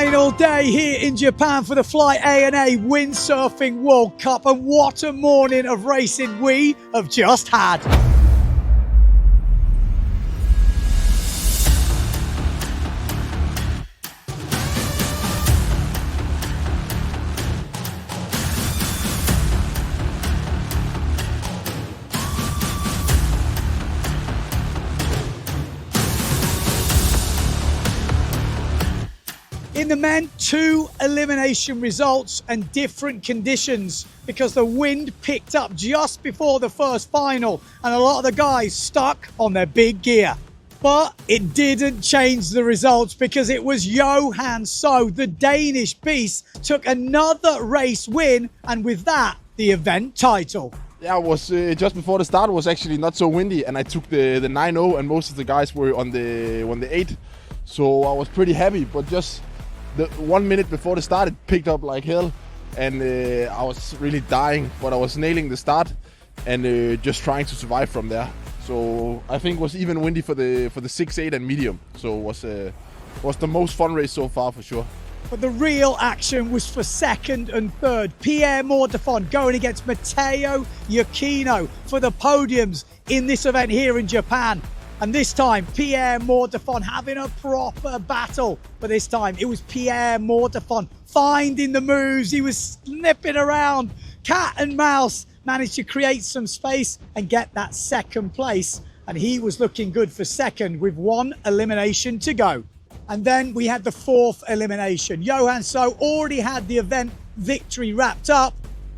Final day here in Japan for the Fly A&A Windsurfing World Cup, and what a morning of racing we have just had. In the men, 2 elimination results and different conditions because the wind picked up just before the first final and a lot of the guys stuck on their big gear. But it didn't change the results because it was Johan So, the Danish beast, took another race win, and with that, the event title. Yeah, it was just before the start. It was actually not so windy, and I took the 9-0, and most of the guys were on the 8. So I was pretty happy, but just the 1 minute before the start, it picked up like hell, and I was really dying, but I was nailing the start and just trying to survive from there. So I think it was even windy for the 6, 8 and medium. So it was the most fun race so far for sure. But the real action was for second and third. Pierre Mortefon going against Matteo Giacchino for the podiums in this event here in Japan. And this time, Pierre Mortefon having a proper battle. But this time, it was Pierre Mortefon finding the moves. He was snipping around. Cat and mouse managed to create some space and get that second place. And he was looking good for second with 1 elimination to go. And then we had the 4th elimination. Johan So already had the event victory wrapped up,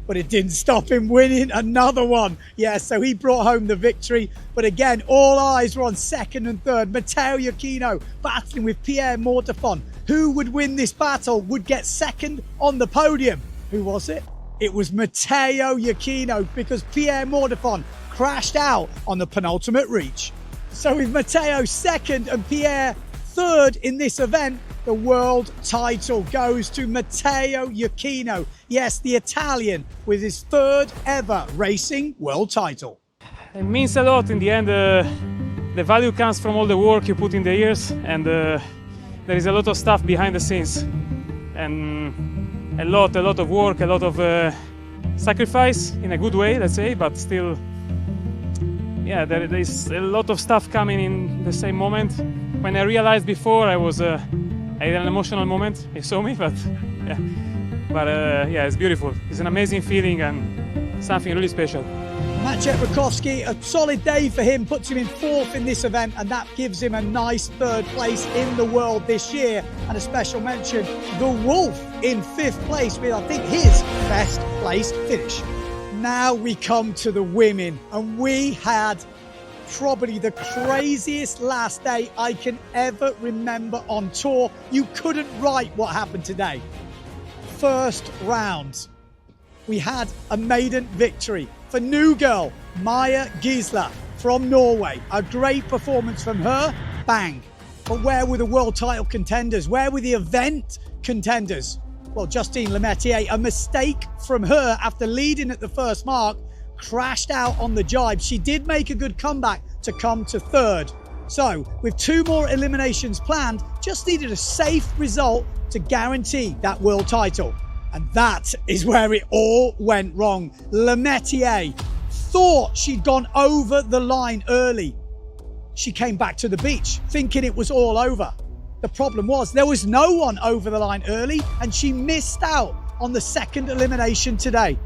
but it didn't stop him winning another one. Yeah, so he brought home the victory. But again, all eyes were on second and third. Matteo Giacchino battling with Pierre Mortefon. Who would win this battle, would get second on the podium? Who was it? It was Matteo Giacchino, because Pierre Mortefon crashed out on the penultimate reach. So with Matteo second and Pierre third in this event, the world title goes to Matteo Giacchino. Yes, the Italian with his 3rd ever racing world title. It means a lot in the end. The value comes from all the work you put in the years, and there is a lot of stuff behind the scenes, and a lot of work, a lot of sacrifice in a good way, let's say, but still, yeah, there is a lot of stuff coming in the same moment. When I realized before, I had an emotional moment. You saw me, but yeah, it's beautiful. It's an amazing feeling and something really special. Maciej Rakowski, a solid day for him, puts him in 4th in this event, and that gives him a nice 3rd place in the world this year. And a special mention, the Wolf in 5th place with, I think, his best place finish. Now we come to the women, and we had probably the craziest last day I can ever remember on tour. You couldn't write what happened today. First round, we had a maiden victory for new girl Maja Gisela from Norway. A great performance from her, bang. But where were the world title contenders? Where were the event contenders? Well, Justine Lemaitre, a mistake from her after leading at the first mark, crashed out on the jibe. She did make a good comeback to come to 3rd. So with 2 more eliminations planned, just needed a safe result to guarantee that world title. And that is where it all went wrong. Lemaitre thought she'd gone over the line early. She came back to the beach thinking it was all over. The problem was there was no one over the line early, and she missed out on the 2nd elimination today.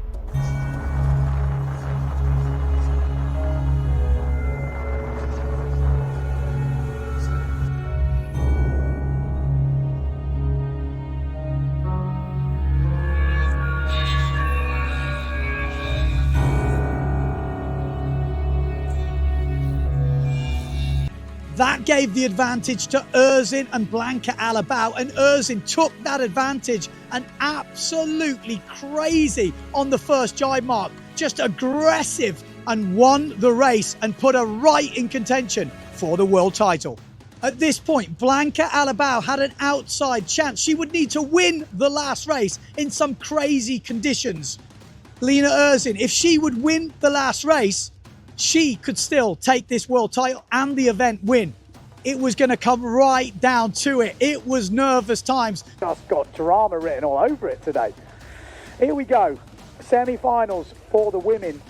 That gave the advantage to Erzin and Blanca Alabau, and Erzin took that advantage and absolutely crazy on the first jibe mark, just aggressive, and won the race and put her right in contention for the world title. At this point, Blanca Alabau had an outside chance. She would need to win the last race in some crazy conditions. Lena Erzin, if she would win the last race, she could still take this world title and the event win. it was going to come right down to it. It was nervous times. Just got drama written all over it today. Here we go. Semi-finals for the women.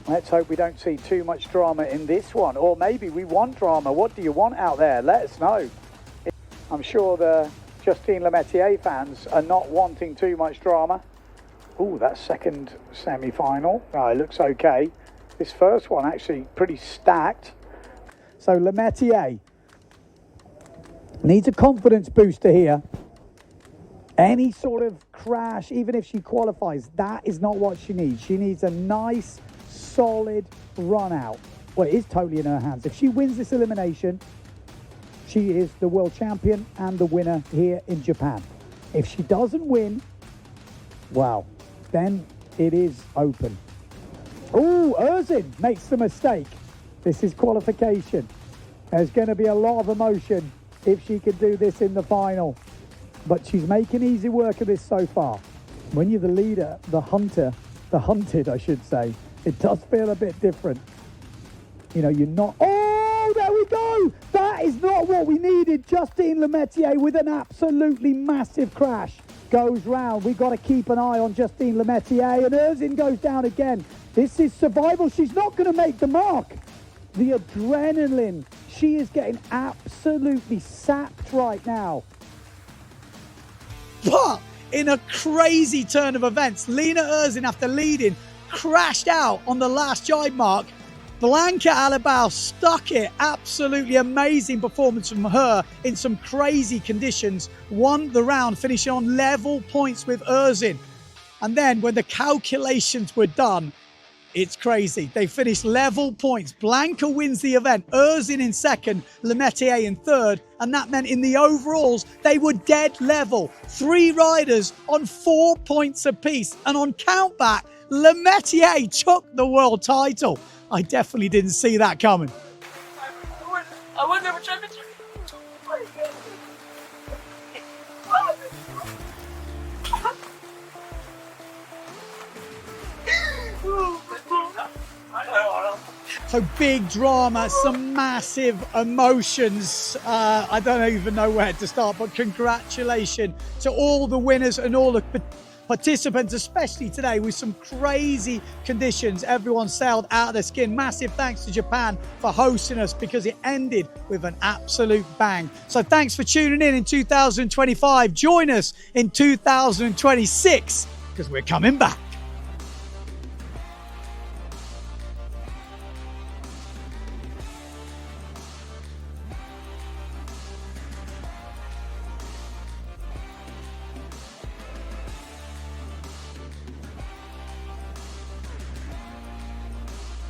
Let's hope we don't see too much drama in this one. Or maybe we want drama. What do you want out there? Let us know. I'm sure the Justine Lemaitre fans are not wanting too much drama. Oh, that second semi-final. Oh, it looks okay. This first one actually pretty stacked. So Lemaitre needs a confidence booster here. Any sort of crash, even if she qualifies, that is not what she needs. She needs a nice, solid run out. Well, it is totally in her hands. If she wins this elimination, she is the world champion and the winner here in Japan. If she doesn't win, well, then it is open. Oh, Özin makes the mistake. This is qualification. There's going to be a lot of emotion if she can do this in the final. But she's making easy work of this so far. When you're the leader, the hunter, the hunted, I should say, it does feel a bit different. You know, you're not... Oh, there we go! That is not what we needed. Justine Lemaitre with an absolutely massive crash goes round. We've got to keep an eye on Justine Lemaitre, and Özin goes down again. This is survival. She's not going to make the mark. The adrenaline. She is getting absolutely sapped right now. But in a crazy turn of events, Lena Özin, after leading, crashed out on the last jibe mark. Blanca Alabao stuck it. Absolutely amazing performance from her in some crazy conditions. Won the round, finishing on level points with Özin. And then when the calculations were done, it's crazy. They finished level points. Blanca wins the event. Özin in second, Lemaitre in third. And that meant in the overalls, they were dead level. 3 riders on 4 points apiece. And on countback, Lemaitre took the world title. I definitely didn't see that coming. I won the championship. So big drama, some massive emotions. I don't even know where to start, but congratulations to all the winners and all the participants, especially today with some crazy conditions. Everyone sailed out of their skin. Massive thanks to Japan for hosting us because it ended with an absolute bang. So thanks for tuning in 2025. Join us in 2026 because we're coming back.